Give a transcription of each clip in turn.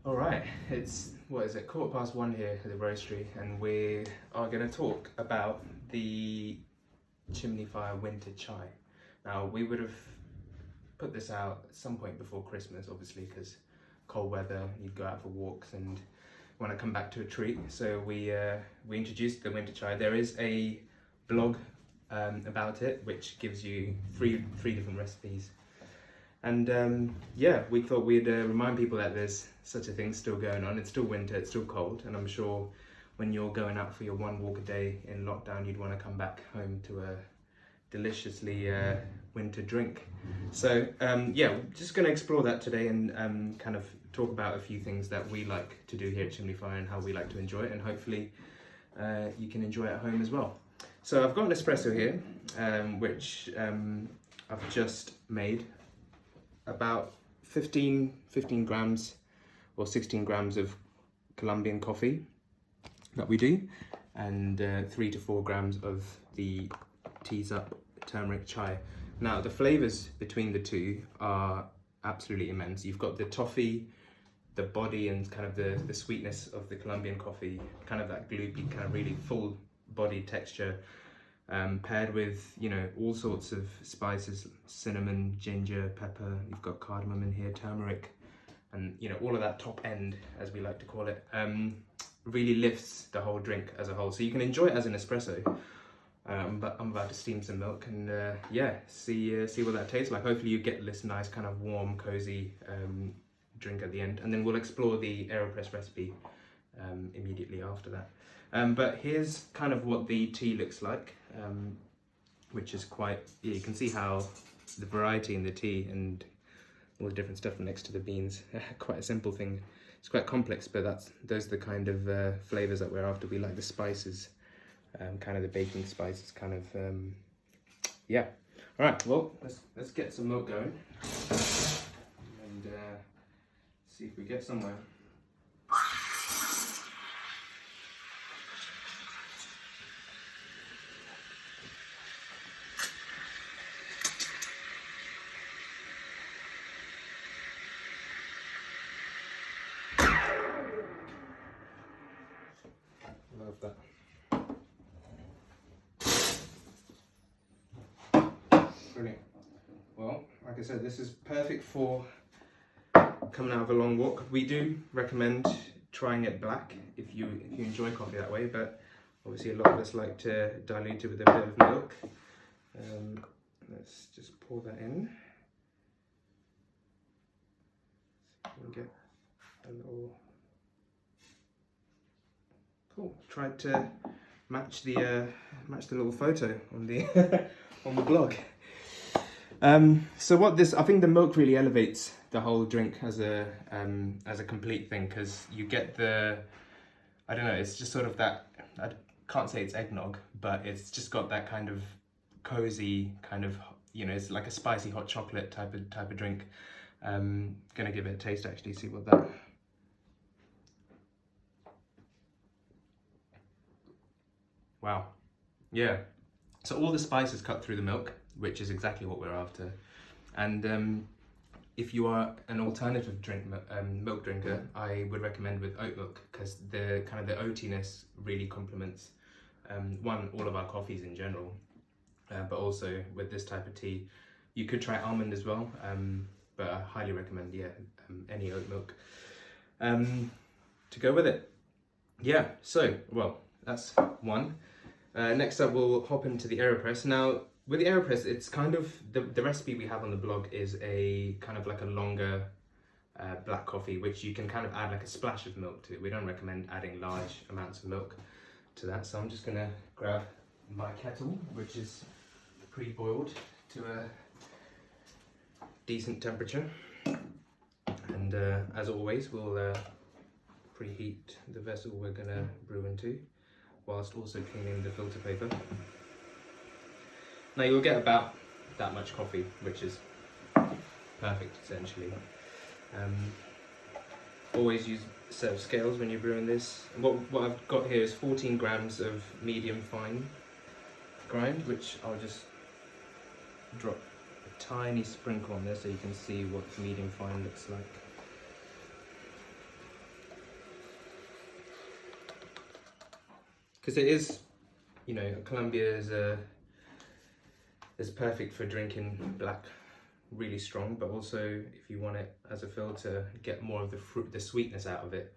All right, it's, what is it, 1:15 here at the roastery, and we are going to talk about the chimney fire winter chai. Now, we would have put this out at some point before Christmas, obviously, because cold weather, you'd go out for walks and want to come back to a treat. So we introduced the winter chai. There is a blog about it, which gives you three different recipes. And yeah, we thought we'd remind people that there's such a thing still going on. It's still winter, it's still cold, and I'm sure when you're going out for your one walk a day in lockdown, you'd want to come back home to a deliciously winter drink. So yeah, we're just going to explore that today and kind of talk about a few things that we like to do here at Chimney Fire and how we like to enjoy it, and hopefully you can enjoy it at home as well. So I've got an espresso here, which I've just made. About 15 grams or 16 grams of Colombian coffee that we do, and 3 to 4 grams of the Teas Up turmeric chai. Now the flavors between the two are absolutely immense. You've got the toffee, the body, and kind of the sweetness of the Colombian coffee, kind of that gloopy, kind of really full body texture, paired with, you know, all sorts of spices, cinnamon, ginger, pepper. You've got cardamom in here, turmeric, and, you know, all of that top end, as we like to call it, really lifts the whole drink as a whole. So you can enjoy it as an espresso, but I'm about to steam some milk and yeah, see what that tastes like. Hopefully you get this nice kind of warm, cozy drink at the end, and then we'll explore the Aeropress recipe immediately after that. But here's kind of what the tea looks like, which is quite, yeah, you can see how the variety in the tea and all the different stuff next to the beans. Quite a simple thing. It's quite complex, but those are the kind of flavors that we're after. We like the spices, kind of the baking spices, kind of, yeah. All right, well, let's get some milk going and see if we get somewhere. Love that. Brilliant. Well, like I said, this is perfect for coming out of a long walk. We do recommend trying it black if you enjoy coffee that way, but obviously a lot of us like to dilute it with a bit of milk. Let's just pour that in. We'll get a little. Cool. Tried to match the little photo on the on the blog. So what this, I think the milk really elevates the whole drink as a complete thing, because you get the, I don't know, it's just sort of that, I can't say it's eggnog, but it's just got that kind of cozy kind of, you know, it's like a spicy hot chocolate type of drink. Gonna give it a taste actually, see what that. Wow, yeah. So all the spices cut through the milk, which is exactly what we're after. And if you are an alternative milk drinker, I would recommend with oat milk, because the kind of the oatiness really complements all of our coffees in general, but also with this type of tea. You could try almond as well, but I highly recommend, yeah, any oat milk to go with it. Yeah, so, well, that's one. Next up, we'll hop into the Aeropress. Now, with the Aeropress, it's kind of, the recipe we have on the blog is a kind of like a longer black coffee, which you can kind of add like a splash of milk to. We don't recommend adding large amounts of milk to that. So I'm just gonna grab my kettle, which is pre-boiled to a decent temperature. And as always, we'll preheat the vessel we're gonna brew into, whilst also cleaning the filter paper. Now you'll get about that much coffee, which is perfect essentially. Always use a set of scales when you're brewing this. What I've got here is 14 grams of medium fine grind, which I'll just drop a tiny sprinkle on there so you can see what medium fine looks like. because it is, you know, Colombia is perfect for drinking black, really strong, but also if you want it as a filter, get more of the fruit, the sweetness out of it.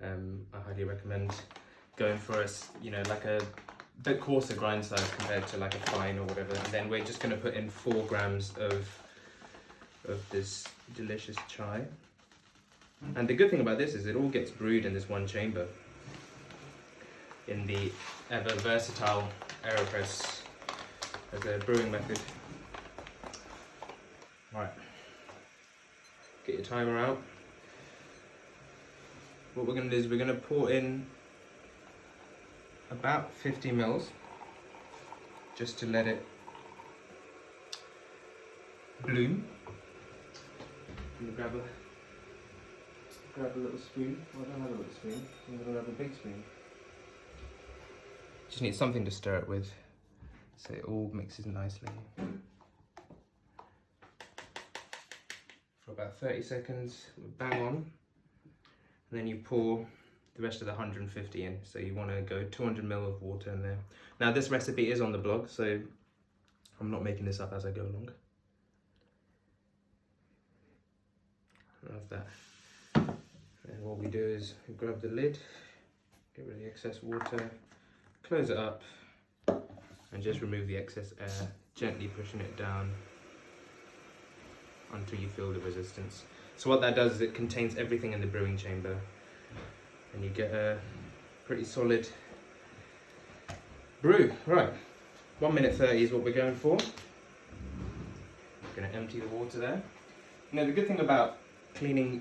I highly recommend going for you know, like a bit coarser grind size compared to like a fine or whatever. And then we're just going to put in 4 grams of this delicious chai. And the good thing about this is it all gets brewed in this one chamber in the ever versatile Aeropress as a brewing method. Right, get your timer out. What we're going to do is we're going to pour in about 50 mils just to let it bloom. You grab a little spoon. Well, I don't have a little spoon. I'm going to have a big spoon. Just need something to stir it with so it all mixes nicely. For about 30 seconds, bang on. And then you pour the rest of the 150 in. So you want to go 200 ml of water in there. Now this recipe is on the blog, so I'm not making this up as I go along. Love that. And what we do is we grab the lid, get rid of the excess water, close it up, and just remove the excess air, gently pushing it down until you feel the resistance. So what that does is it contains everything in the brewing chamber, and you get a pretty solid brew. Right, 1 minute 30 is what we're going for. I'm going to empty the water there. Now the good thing about cleaning,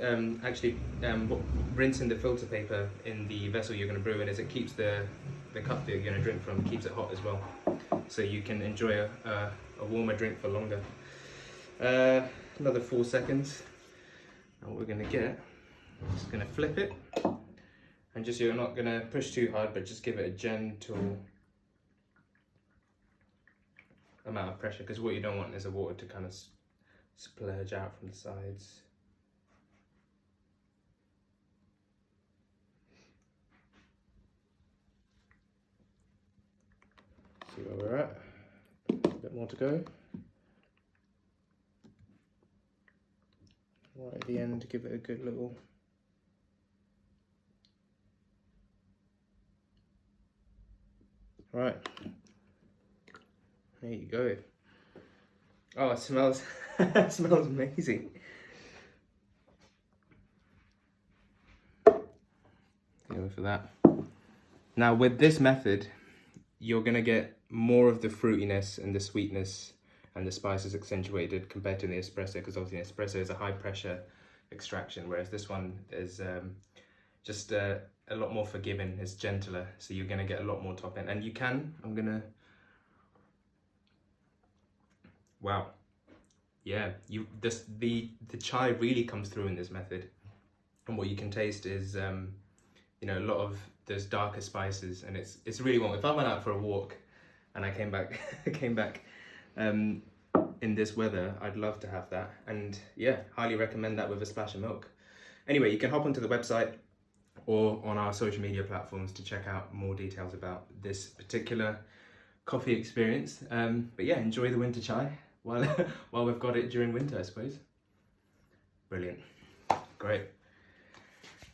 rinsing the filter paper in the vessel you're going to brew in is it keeps the cup that you're going to drink from, keeps it hot as well, so you can enjoy a warmer drink for longer. Another 4 seconds, and what we're going to get, I'm just going to flip it, and just, you're not going to push too hard, but just give it a gentle amount of pressure, because what you don't want is the water to kind of splurge out from the sides. See where we're at. A bit more to go. Right at the end, give it a good little right. There you go. Oh, it smells it smells amazing. Go for that. Now with this method, you're gonna get more of the fruitiness and the sweetness and the spices accentuated compared to the espresso, because obviously the espresso is a high pressure extraction, whereas this one is just a lot more forgiving, it's gentler, so you're gonna get a lot more top end. And you can, wow, yeah, the chai really comes through in this method, and what you can taste is you know, a lot of those darker spices, and it's really warm. If I went out for a walk and I came back in this weather, I'd love to have that. And yeah, highly recommend that with a splash of milk. Anyway, you can hop onto the website or on our social media platforms to check out more details about this particular coffee experience. But yeah, enjoy the winter chai while we've got it during winter, I suppose. Brilliant, great.